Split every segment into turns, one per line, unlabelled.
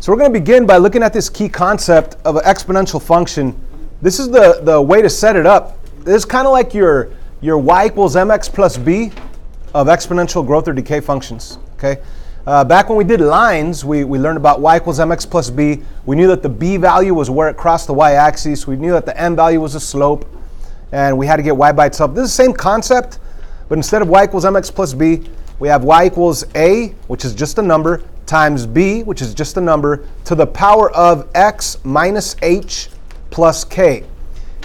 So we're going to begin by looking at this key concept of an exponential function. This is the way to set it up. This is kind of like your y equals mx plus b of exponential growth or decay functions. Okay. Back when we did lines, we learned about y equals mx plus b. We knew that the b value was where it crossed the y-axis. We knew that the m value was a slope, and we had to get y by itself. This is the same concept, but instead of y equals mx plus b, we have y equals a, which is just a number, times b, which is just a number, to the power of x minus h plus k.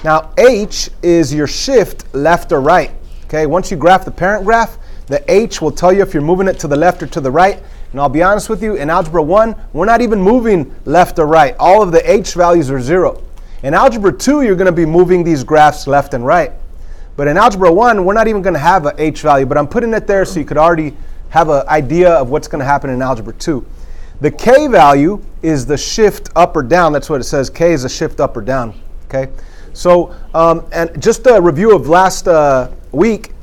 Now, h is your shift left or right. Okay, once you graph the parent graph, the h will tell you if you're moving it to the left or to the right. And I'll be honest with you, in Algebra 1, we're not even moving left or right. All of the h values are 0. In Algebra 2, you're going to be moving these graphs left and right. But in Algebra 1, we're not even going to have an h value. But I'm putting it there so you could already have an idea of what's going to happen in Algebra 2. The k value is the shift up or down. That's what it says. K is a shift up or down. Okay. So, and just a review of last week,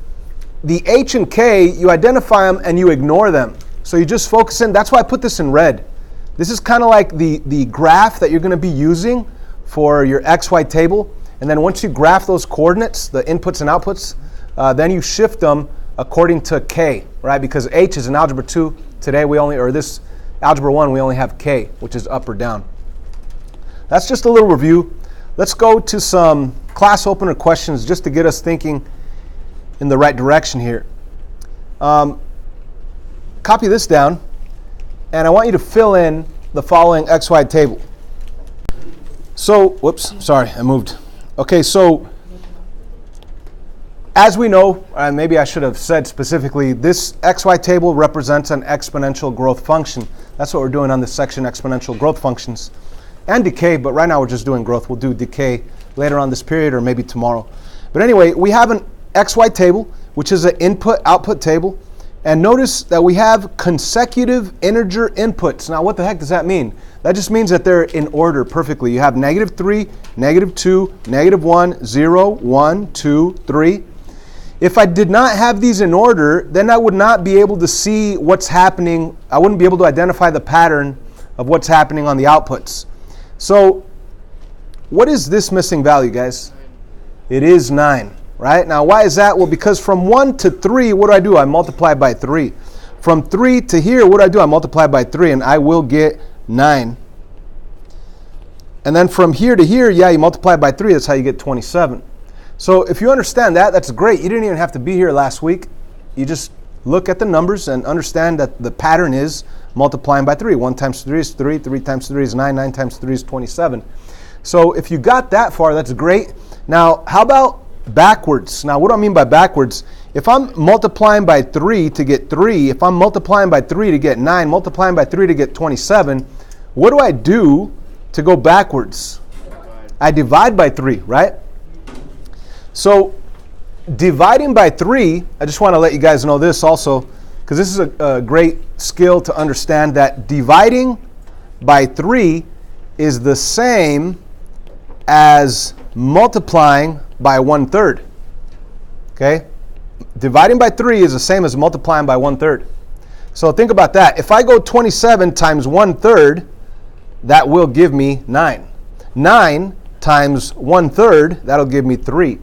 the h and k, you identify them and you ignore them. So you just focus in. That's why I put this in red. This is kind of like the graph that you're going to be using for your xy table. And then once you graph those coordinates, the inputs and outputs, then you shift them according to k, right? Because h is in Algebra 2. Today we only, or this Algebra 1, we only have k, which is up or down. That's just a little review. Let's go to some class opener questions just to get us thinking in the right direction here. Copy this down, and I want you to fill in the following XY table. So, whoops, sorry, I moved. Okay, so as we know, maybe I should have said specifically, this XY table represents an exponential growth function. That's what we're doing on this section, exponential growth functions. And decay, but right now we're just doing growth. We'll do decay later on this period or maybe tomorrow. But anyway, we have an XY table, which is an input-output table. And notice that we have consecutive integer inputs. Now, what the heck does that mean? That just means that they're in order perfectly. You have -3, -2, -1, 0, 1, 2, 3. If I did not have these in order, then I would not be able to see what's happening. I wouldn't be able to identify the pattern of what's happening on the outputs. So, what is this missing value, guys? It is 9, right? Now, why is that? Well, because from 1 to 3, what do? I multiply by 3. From 3 to here, what do? I multiply by 3, and I will get 9. And then from here to here, yeah, you multiply by 3, that's how you get 27. So if you understand that, that's great. You didn't even have to be here last week. You just look at the numbers and understand that the pattern is multiplying by 3. 1 times 3 is 3, 3 times 3 is 9, 9 times 3 is 27. So if you got that far, that's great. Now, how about backwards? Now, what do I mean by backwards? If I'm multiplying by 3 to get 3, if I'm multiplying by 3 to get 9, multiplying by 3 to get 27, what do I do to go backwards? I divide by 3, right? So dividing by 3, I just want to let you guys know this also, because this is a great skill to understand that dividing by 3 is the same as multiplying by 1/3. Okay? Dividing by 3 is the same as multiplying by 1/3. So think about that. If I go 27 times 1/3, that will give me 9. 9 times 1/3, that'll give me 3.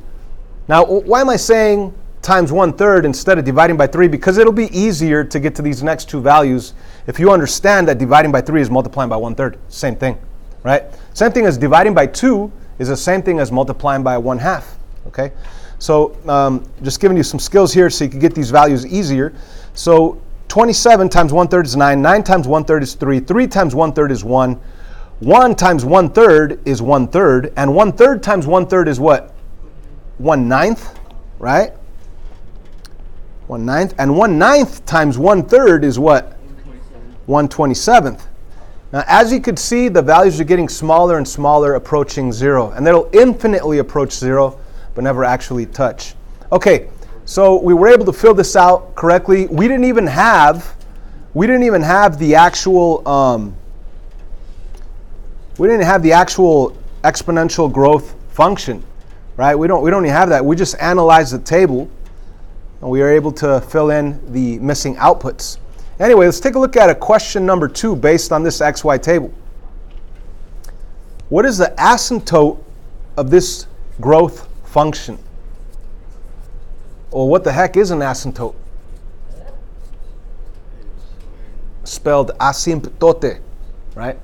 Now, why am I saying times 1/3 instead of dividing by 3? Because it'll be easier to get to these next two values if you understand that dividing by 3 is multiplying by 1/3. Same thing, right? Same thing as dividing by 2 is the same thing as multiplying by 1/2, okay? So just giving you some skills here so you can get these values easier. So 27 times 1/3 is 9. 9 times 1/3 is 3. 3 times 1/3 is 1. 1 times 1/3 is 1/3. And 1/3 times 1/3 is what? 1/9, right? 1/9. And 1/9 times 1/3 is what? 1/27. Now, as you could see, the values are getting smaller and smaller, approaching 0. And they'll infinitely approach 0, but never actually touch. Okay, so we were able to fill this out correctly. We didn't even have the actual exponential growth function, right? We don't even have that. We just analyzed the table, and we are able to fill in the missing outputs. Anyway, let's take a look at a question number 2 based on this XY table. What is the asymptote of this growth function? Well, what the heck is an asymptote? Spelled asymptote, right?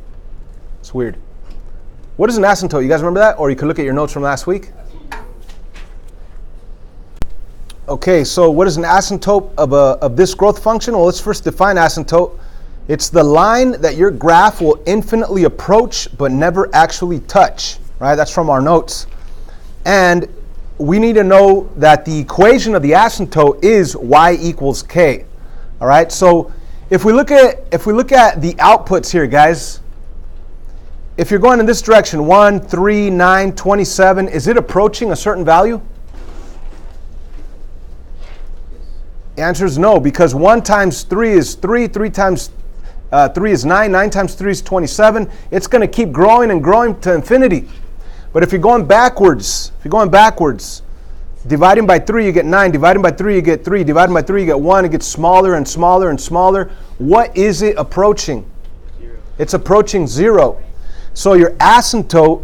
It's weird. What is an asymptote? You guys remember that? Or you could look at your notes from last week. Okay, so what is an asymptote of this growth function? Well, let's first define asymptote. It's the line that your graph will infinitely approach but never actually touch, right? That's from our notes. And we need to know that the equation of the asymptote is y equals k. All right, so if we look at the outputs here, guys, if you're going in this direction, 1, 3, 9, 27, is it approaching a certain value? The answer is no, because 1 times 3 is 3, 3 times 3 is 9, 9 times 3 is 27. It's going to keep growing and growing to infinity. But if you're going backwards, dividing by 3 you get 9, dividing by 3 you get 3, dividing by 3 you get 1, it gets smaller and smaller and smaller. What is it approaching?
0.
It's approaching 0. So your asymptote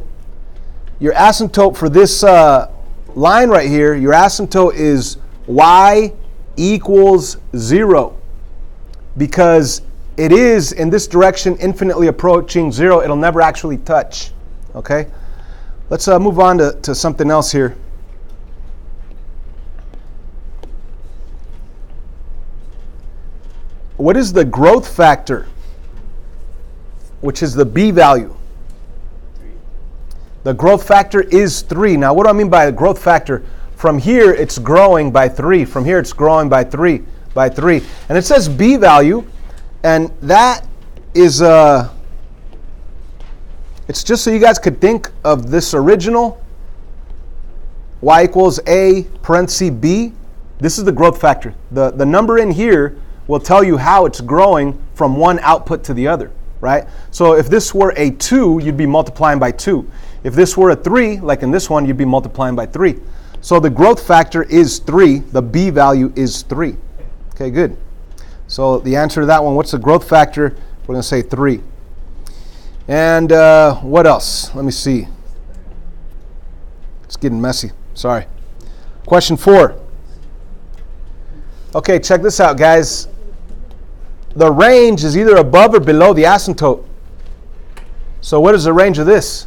for this line right here, your asymptote is y equals 0, because it is in this direction infinitely approaching 0. It'll never actually touch. Okay, let's move on to something else here. What is the growth factor, which is the b value?
3.
The growth factor is 3. Now, what do I mean by a growth factor? From here, it's growing by 3. From here, it's growing by 3. And it says b value, and that is, it's just so you guys could think of this original, y equals a parenthesis b. This is the growth factor. The number in here will tell you how it's growing from one output to the other, right? So if this were a 2, you'd be multiplying by 2. If this were a 3, like in this one, you'd be multiplying by 3. So the growth factor is 3. The b value is 3. Okay, good. So the answer to that one, what's the growth factor? We're going to say 3. And what else? Let me see. It's getting messy. Sorry. Question 4. Okay, check this out, guys. The range is either above or below the asymptote. So what is the range of this?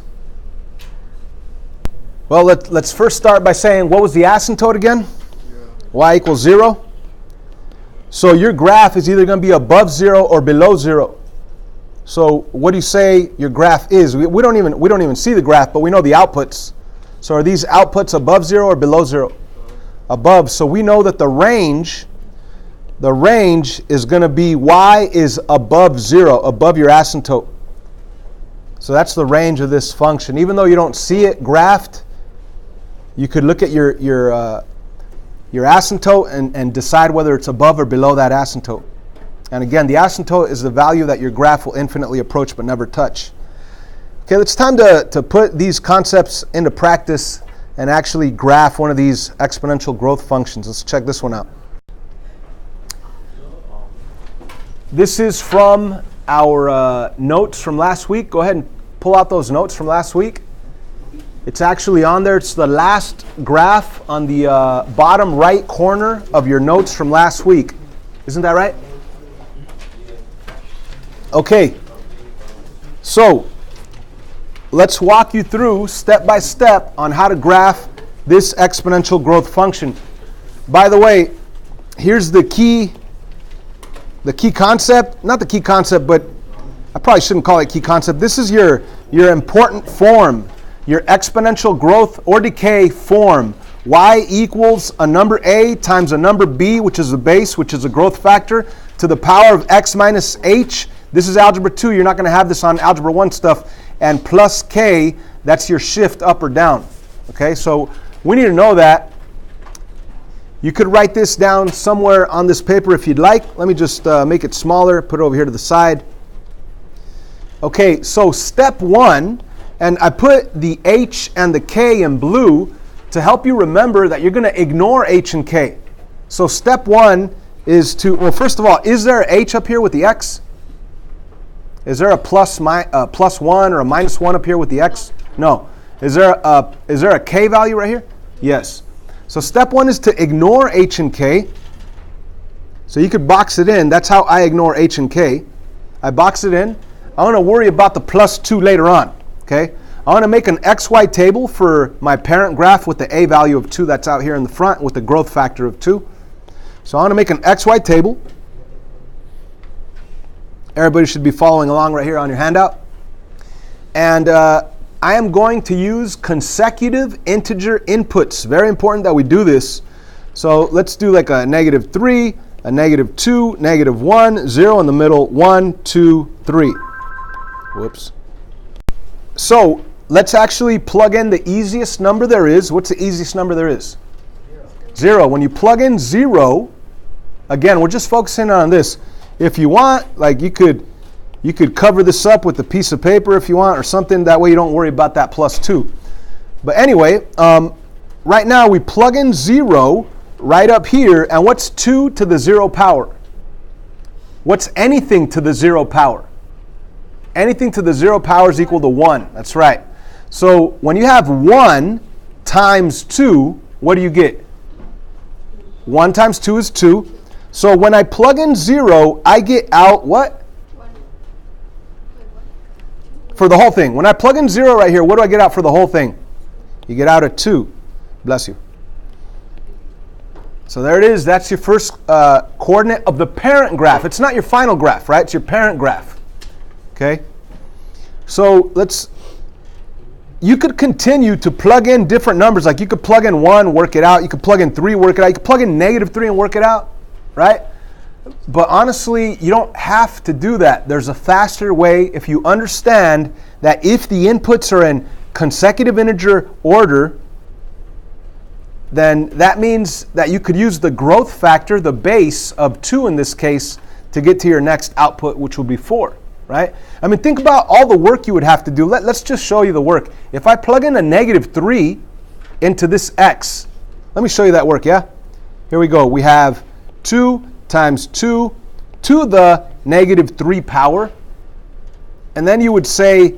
Well, let's first start by saying, what was the asymptote again?
0.
Y equals 0. So your graph is either going to be above 0 or below 0. So what do you say your graph is? We don't even see the graph, but we know the outputs. So are these outputs above 0 or below 0? Above. So we know that the range is going to be y is above 0, above your asymptote. So that's the range of this function. Even though you don't see it graphed, you could look at your asymptote and decide whether it's above or below that asymptote. And again, the asymptote is the value that your graph will infinitely approach but never touch. Okay, it's time to put these concepts into practice and actually graph one of these exponential growth functions. Let's check this one out. This is from our notes from last week. Go ahead and pull out those notes from last week. It's actually on there. It's the last graph on the bottom right corner of your notes from last week. Isn't that right? Okay. So let's walk you through step by step on how to graph this exponential growth function. By the way, here's the key concept. Not the key concept, but I probably shouldn't call it key concept. This is your important form. Your exponential growth or decay form. Y equals a number a times a number b, which is the base, which is a growth factor, to the power of x minus h. This is algebra 2. You're not going to have this on algebra 1 stuff. And plus k, that's your shift up or down. Okay, so we need to know that. You could write this down somewhere on this paper if you'd like. Let me just make it smaller, put it over here to the side. Okay, so step 1, and I put the h and the k in blue to help you remember that you're going to ignore h and k. So step 1 is to, well, first of all, is there h up here with the x? Is there a plus 1 or a minus 1 up here with the x? No. Is there a k value right here? Yes. So step 1 is to ignore h and k. So you could box it in. That's how I ignore h and k. I box it in. I want to worry about the plus 2 later on. Okay. I want to make an xy table for my parent graph with the a value of 2 that's out here in the front with the growth factor of 2. So I want to make an xy table. Everybody should be following along right here on your handout. And I am going to use consecutive integer inputs. Very important that we do this. So let's do like a -3, a -2, -1, 0 in the middle, 1, 2, 3. Whoops. So let's actually plug in the easiest number there is. What's the easiest number there is? 0. When you plug in 0, again, we're just focusing on this. If you want, like you could cover this up with a piece of paper if you want or something. That way you don't worry about that plus 2. But anyway, right now we plug in 0 right up here. And what's 2 to the 0 power? What's anything to the 0 power? Anything to the 0 power is equal to 1. That's right. So when you have 1 times 2, what do you get? 1 times 2 is 2. So when I plug in 0, I get out what? For the whole thing. When I plug in 0 right here, what do I get out for the whole thing? You get out a 2. Bless you. So there it is. That's your first coordinate of the parent graph. It's not your final graph, right? It's your parent graph. Okay? So you could continue to plug in different numbers. Like you could plug in 1, work it out. You could plug in 3, work it out. You could plug in -3 and work it out, right? But honestly, you don't have to do that. There's a faster way if you understand that if the inputs are in consecutive integer order, then that means that you could use the growth factor, the base of 2 in this case, to get to your next output, which will be 4, right? I mean, think about all the work you would have to do. Let's just show you the work. If I plug in a -3 into this x, let me show you that work, yeah? Here we go. We have 2 times 2 to the -3 power. And then you would say,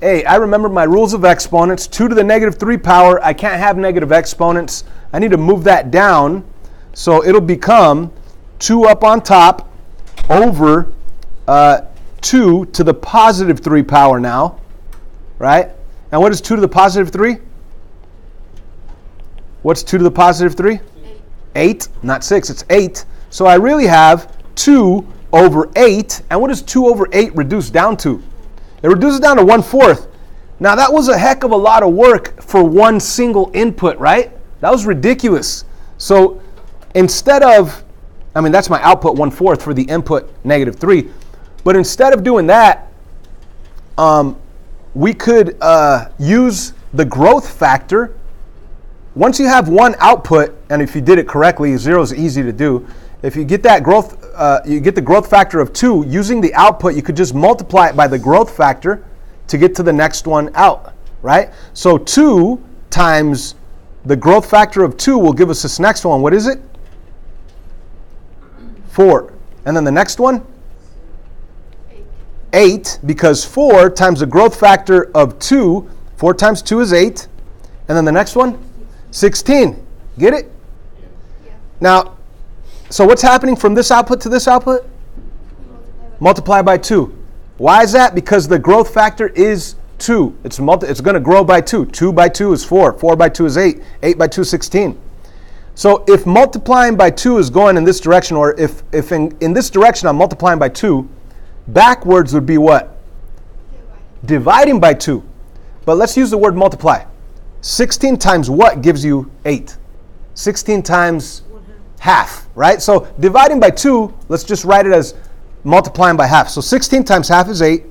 hey, I remember my rules of exponents. 2 to the -3 power. I can't have negative exponents. I need to move that down. So it'll become 2 up on top over 2 to the +3 power now. Right? And what is 2 to the +3? What's 2 to the +3? 8. Not 6. It's 8. So I really have 2 over 8. And what does 2 over 8 reduce down to? It reduces down to 1/4. Now that was a heck of a lot of work for one single input, right? That was ridiculous. So instead of, I mean, that's my output 1/4 for the input -3. But instead of doing that, we could use the growth factor. Once you have one output, and if you did it correctly, 0 is easy to do. If you get that growth, you get the growth factor of 2. Using the output, you could just multiply it by the growth factor to get to the next one out, right? So 2 times the growth factor of 2 will give us this next one. What is it? 4. And then the next one? 8, because 4 times the growth factor of 2, 4 times 2 is 8. And then the next one? 16. Get it? Yeah. Now, so what's happening from this output to this output? Multiply by 2. Why is that? Because the growth factor is 2. It's going to grow by 2. 2 by 2 is 4. 4 by 2 is 8. 8 by 2 is 16. So if multiplying by 2 is going in this direction, or if in this direction I'm multiplying by 2, backwards would be what? Dividing by 2. But let's use the word multiply. 16 times what gives you 8? 16 times half, right? So dividing by 2, let's just write it as multiplying by half. So 16 times half is 8.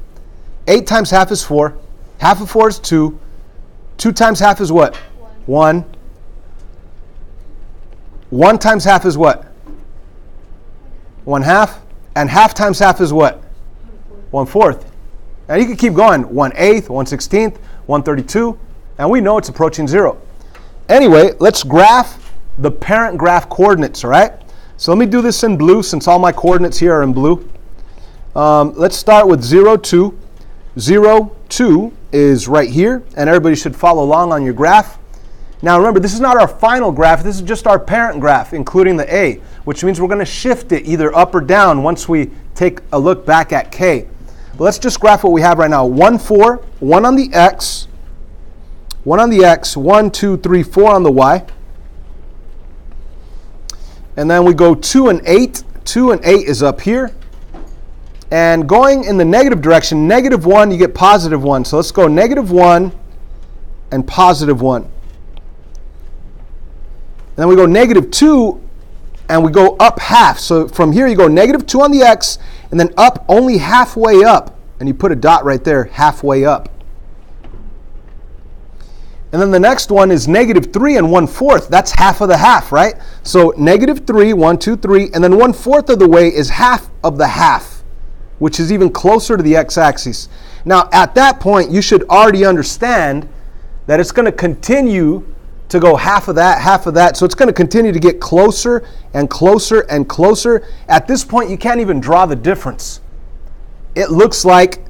8 times half is 4. Half of 4 is 2. 2 times half is what? 1. 1 times half is what? 1/2. And half times half is what? 1/4. Now you can keep going. 1/8, 1/16, 1/32. And we know it's approaching 0. Anyway, let's graph the parent graph coordinates, all right? So let me do this in blue since all my coordinates here are in blue. Let's start with 0, 2. 0, 2 is right here, and everybody should follow along on your graph. Now remember, this is not our final graph, this is just our parent graph, including the A, which means we're going to shift it either up or down once we take a look back at K. But let's just graph what we have right now. 1, 4, 1 on the X, 1 on the X, 1, 2, 3, 4 on the Y. And then we go 2 and 8. 2 and 8 is up here. And going in the negative direction, negative 1, you get positive 1. So let's go negative 1 and positive 1. And then we go negative 2 and we go up half. So from here you go negative 2 on the X and then up only halfway up. And you put a dot right there, halfway up. And then the next one is negative 3 and 1/4. That's half of the half, right? So negative 3, 1, 2, 3, and then 1/4 of the way is half of the half, which is even closer to the x-axis. Now at that point, you should already understand that it's going to continue to go half of that, half of that. So it's going to continue to get closer and closer and closer. At this point, you can't even draw the difference. It looks like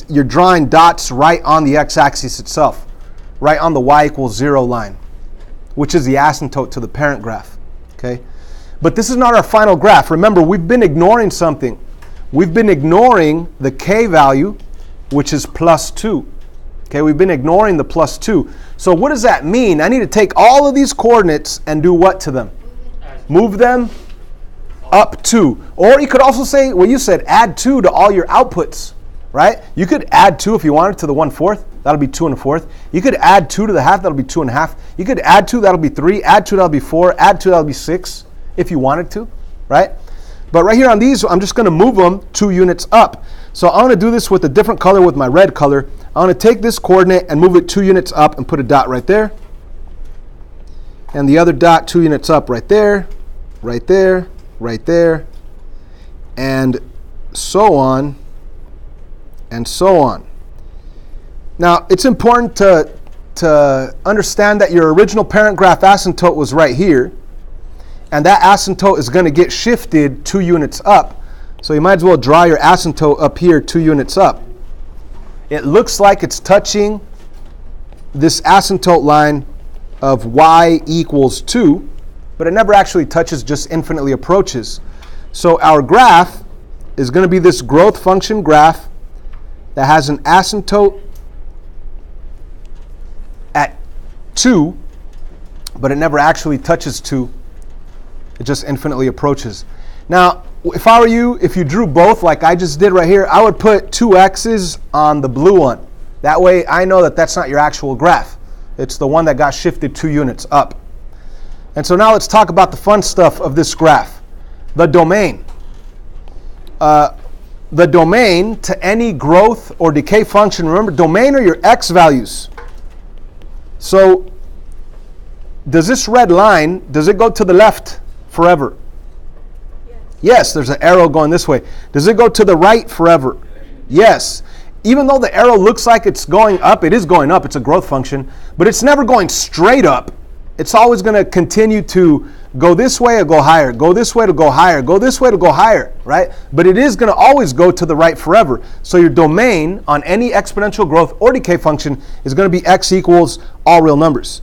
you're drawing dots right on the x-axis itself, right on the y equals 0 line, which is the asymptote to the parent graph. Okay, but this is not our final graph. Remember, we've been ignoring something. We've been ignoring the K value, which is plus 2. Okay, we've been ignoring the plus 2. So what does that mean? I need to take all of these coordinates and do what to them? Move them up 2. Or you could also say what you said, add 2 to all your outputs, right? You could add 2 if you wanted to the 1/4. That'll be 2 1/4. You could add 2 to the half. That'll be 2 1/2. You could add 2. That'll be 3. Add 2. That'll be 4. Add 2. That'll be 6 if you wanted to, right? But right here on these, I'm just going to move them 2 units up. So I'm going to do this with a different color, with my red color. I'm going to take this coordinate and move it 2 units up and put a dot right there. And the other dot 2 units up right there, right there, right there, and so on, and so on. Now, it's important to understand that your original parent graph asymptote was right here. And that asymptote is going to get shifted 2 units up. So you might as well draw your asymptote up here 2 units up. It looks like it's touching this asymptote line of y equals 2, but it never actually touches, just infinitely approaches. So our graph is going to be this growth function graph that has an asymptote at 2, but it never actually touches 2. It just infinitely approaches. Now, if I were you, if you drew both like I just did right here, I would put 2 x's on the blue one. That way I know that that's not your actual graph. It's the one that got shifted 2 units up. And so now let's talk about the fun stuff of this graph. The domain. The domain to any growth or decay function, remember, domain are your x values. So does this red line, does it go to the left forever? Yes, there's an arrow going this way. Does it go to the right forever? Yes. Even though the arrow looks like it's going up, it is going up. It's a growth function, but it's never going straight up. It's always going to continue to go this way or go higher, go this way to go higher, go this way to go higher, right? But it is going to always go to the right forever. So your domain on any exponential growth or decay function is going to be x equals all real numbers.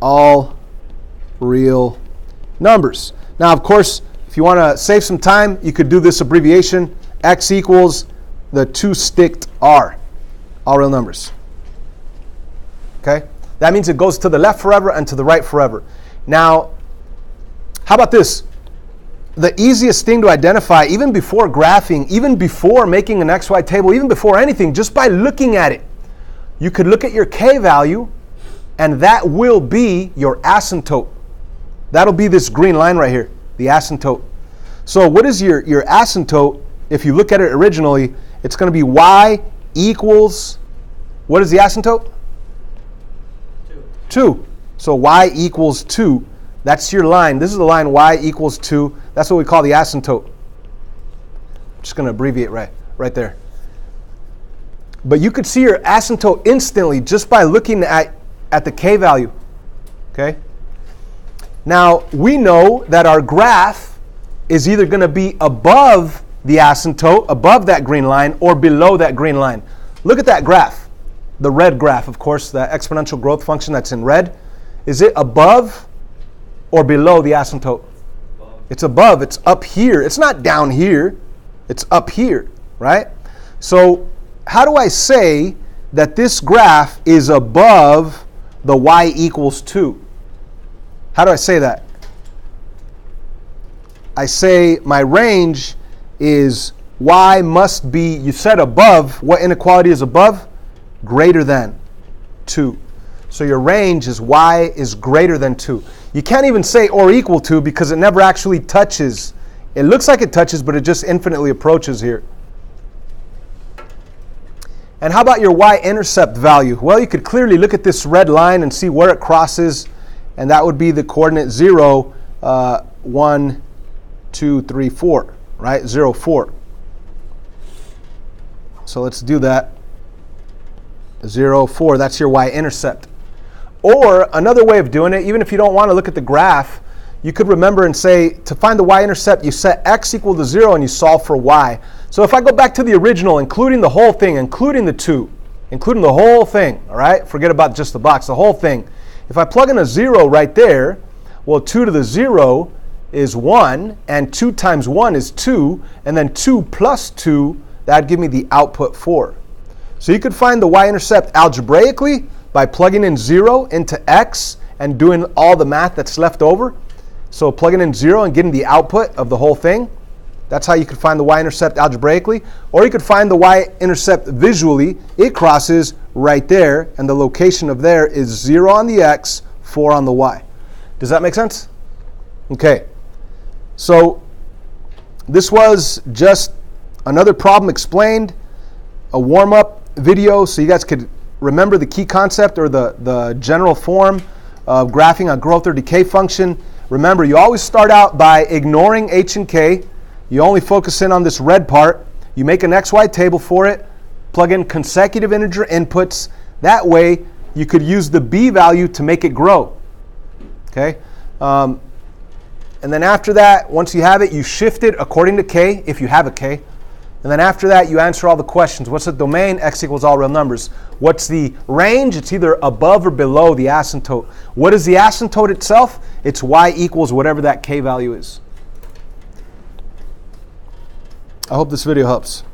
All real numbers. Now, of course, if you want to save some time, you could do this abbreviation, x equals the 2 sticked r, all real numbers. Okay? That means it goes to the left forever and to the right forever. Now, how about this? The easiest thing to identify, even before graphing, even before making an XY table, even before anything, just by looking at it, you could look at your K value, and that will be your asymptote. That'll be this green line right here, the asymptote. So what is your asymptote? If you look at it originally, it's going to be y equals, what is the asymptote? 2. So y equals 2. That's your line. This is the line y equals 2. That's what we call the asymptote. I'm just going to abbreviate right there. But you could see your asymptote instantly just by looking at the K value. Okay? Now, we know that our graph is either going to be above the asymptote, above that green line, or below that green line. Look at that graph, the red graph, of course, the exponential growth function that's in red. Is it above or below the asymptote? Above. It's above. It's up here. It's not down here. It's up here, right? So how do I say that this graph is above the y equals 2? How do I say that? I say my range is y must be, you said above. What inequality is above? Greater than 2. So your range is y is greater than 2. You can't even say or equal to because it never actually touches. It looks like it touches, but it just infinitely approaches here. And how about your y-intercept value? Well, you could clearly look at this red line and see where it crosses, and that would be the coordinate 0, 1, 2, 3, 4, right? 0, 4. So let's do that. 0, 4, that's your y-intercept. Or another way of doing it, even if you don't want to look at the graph, you could remember and say, to find the y-intercept, you set x equal to 0 and you solve for y. So if I go back to the original, including the whole thing, including the 2, including the whole thing, all right? Forget about just the box, the whole thing. If I plug in a 0 right there, well, 2 to the 0 is 1, and 2 times 1 is 2, and then 2 plus 2, that would give me the output 4. So you could find the y-intercept algebraically by plugging in 0 into x and doing all the math that's left over. So plugging in 0 and getting the output of the whole thing. That's how you could find the y-intercept algebraically. Or you could find the y-intercept visually. It crosses right there, and the location of there is 0 on the x, 4 on the y. Does that make sense? Okay. So this was just another problem explained, a warm-up video so you guys could remember the key concept or the general form of graphing a growth or decay function. Remember, you always start out by ignoring h and k. You only focus in on this red part. You make an XY table for it, plug in consecutive integer inputs. That way, you could use the b value to make it grow. Okay? And then after that, once you have it, you shift it according to k, if you have a k. And then after that, you answer all the questions. What's the domain? X equals all real numbers. What's the range? It's either above or below the asymptote. What is the asymptote itself? It's y equals whatever that k value is. I hope this video helps.